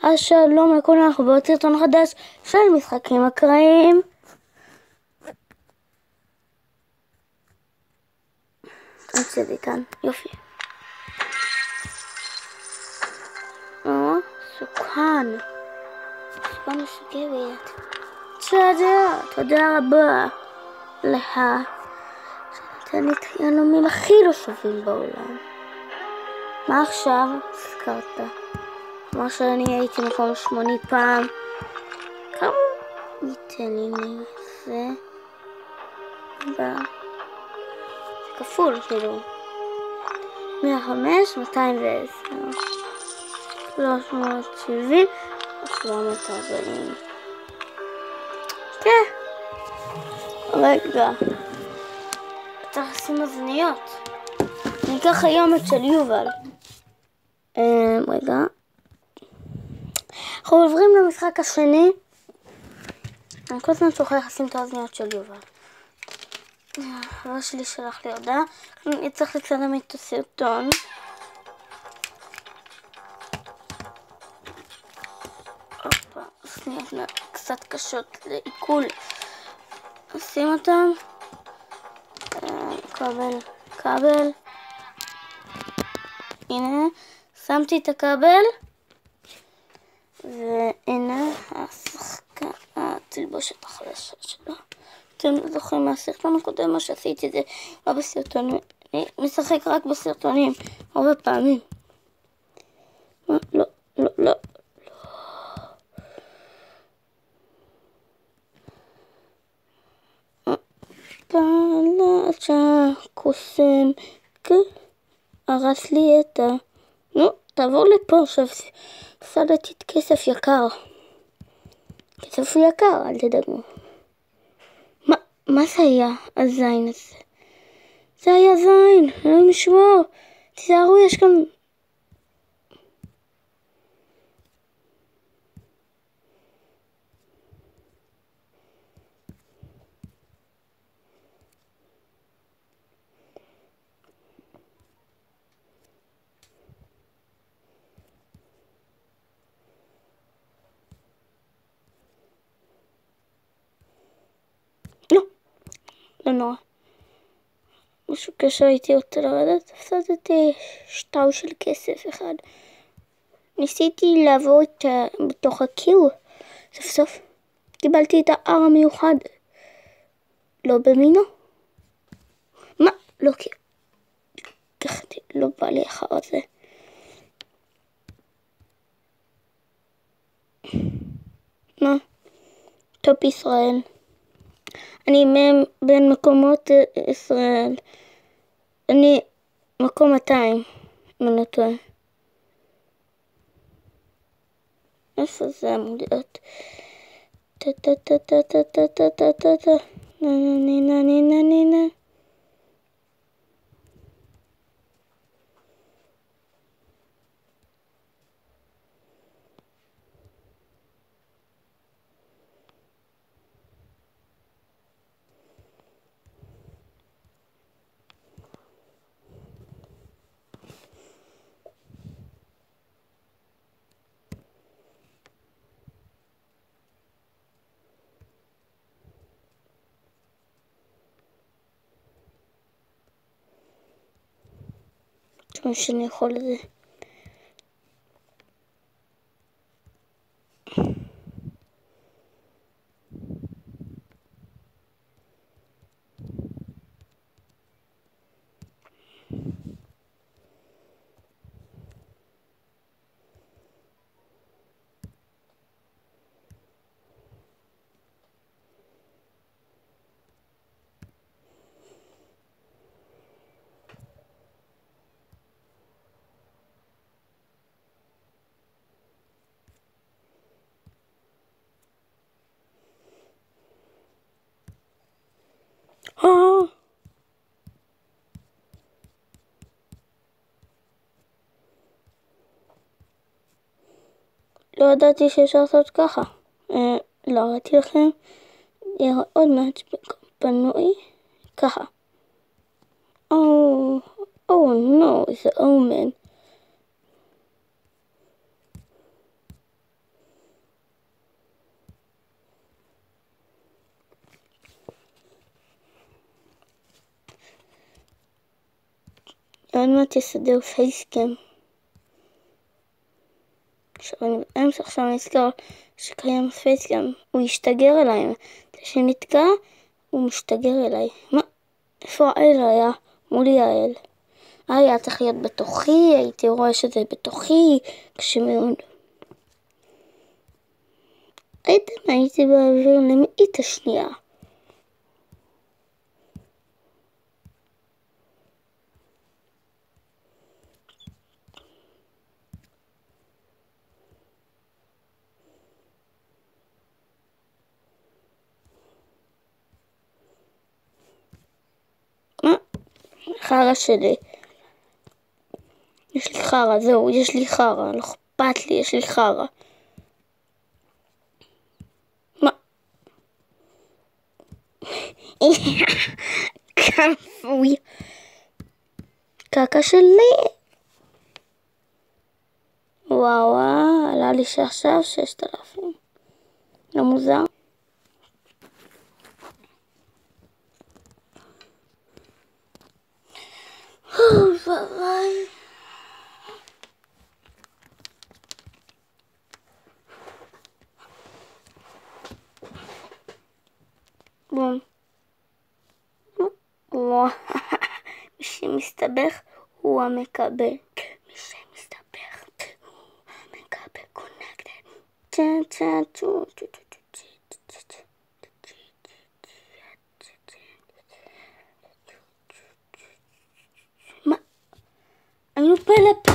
אז שלום לכולם, אנחנו בעוד סרטון חדש של משחקים אקראיים. נמצא כאן, יופי. סוכן משגרת. תודה רבה לך שנתן לי את היהלומים הכי לא שווים בעולם. מה עכשיו? הזכרת. כמו שאני הייתי מקום 80 פעם. כמה ניתן לי זה? זה כפול כאילו. 105, 210, 370, 740. כן. רגע. צריך לשים אוזניות. אני אקח היום את של יובל. רגע. אנחנו עוברים למשחק השני. אני כל הזמן שוכח לשים את האוזניות של יובל. החבר שלי שלח לי הודעה. אני צריך לצלם את הסרטון. אוזניות קצת קשות לעיכול. נשים אותם. כבל. הנה, שמתי את הכבל. והנה התלבושת החדשה שלו. אתם זוכרים מהסרטון הקודם מה שעשיתי זה לא בסרטונים. אני משחק רק בסרטונים הרבה פעמים. לא. פעלה קוסם הרס לי את ה... נו, תעבור לפה עכשיו. הפסדתי את כסף יקר. כסף יקר, אל תדאגו. מה זה היה הזין הזה? זה היה זין, אלוהים ישמור. תיזהרו, יש כאן... לא נורא. משהו קשה הייתי רוצה לרדת, הפסדתי שטר של כסף אחד. ניסיתי לעבור בתוך הקיר. סוף סוף קיבלתי את ההר המיוחד. לא במינו. מה? לא כחתי, לא בא לי אחר זה. מה? טופ ישראל. אני בין מקומות ישראל. אני מקום 200, אם אני לא טועה. איפה זה אמור להיות? נה. כמו שאני יכול לזה. לא ידעתי שאפשר לעשות ככה. לא ראיתי לכם. עוד מעט פנוי. ככה. Oh no, it's an omen. עוד מעט יסדר פייסקאם. עכשיו אני אזכר שקיים פייסקאם. הוא ישתגר אליי. כשנתקע, הוא משתגר אליי. מה? איפה האל היה? מולי האל. היה צריך להיות בתוכי, הייתי רואה שזה בתוכי, קשה מאוד. הייתי באוויר למאית השנייה. מה? חרא שלי. יש לי חרא, זהו, יש לי חרא, לא אכפת לי, יש לי חרא. מה? כפוי. קקה שלי. וואו, עלה לי שעכשיו 6,000. לא מוזר. ביי. בום. מי שמסתבך הוא המקבל. מי שמסתבך הוא המקבל. קונקטד. מה? היינו פלפ.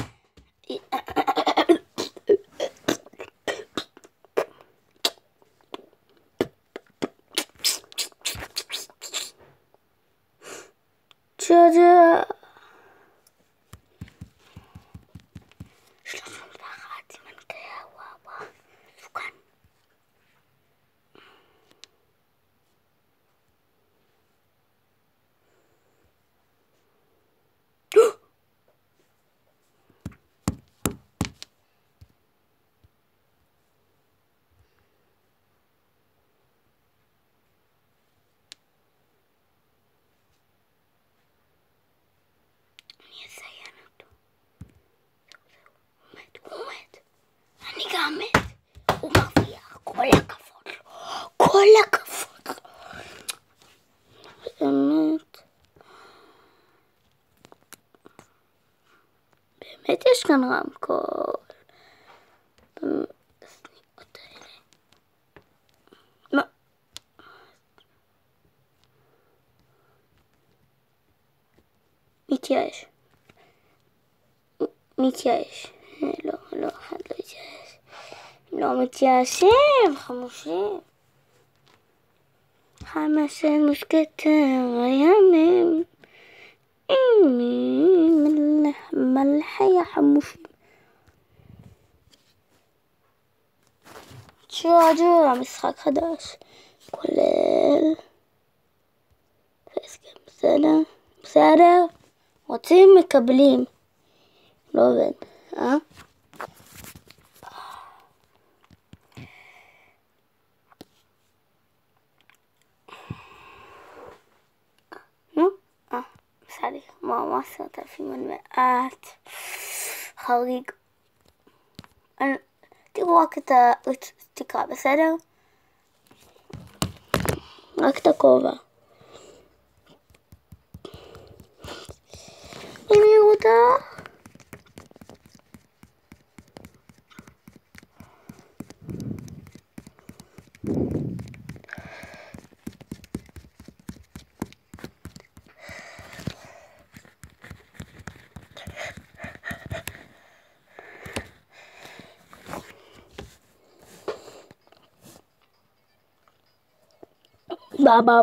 ג'ג'ה. 31 סימן וואו. סוכן. אני אזיין אותו. הוא מת. אני גם מת. הוא מרוויח. כל הכבוד לו. כל הכבוד לו. באמת. באמת יש כאן רמקול. הסניקות האלה. מה? מתייאש. לא, אחד לא מתייאש. לא מתייאשים, חמושים. 5 מוסקטר הימים. מלחה יא חמושים. ג'ו, המשחק חדש. כולל. בסדר? רוצים מקבלים. לא עובד, נו? בסדר, מה 10,000 עוד מעט. חריג. תראו רק את התקרה, בסדר? רק את הכובע. הנה אותה. Baba,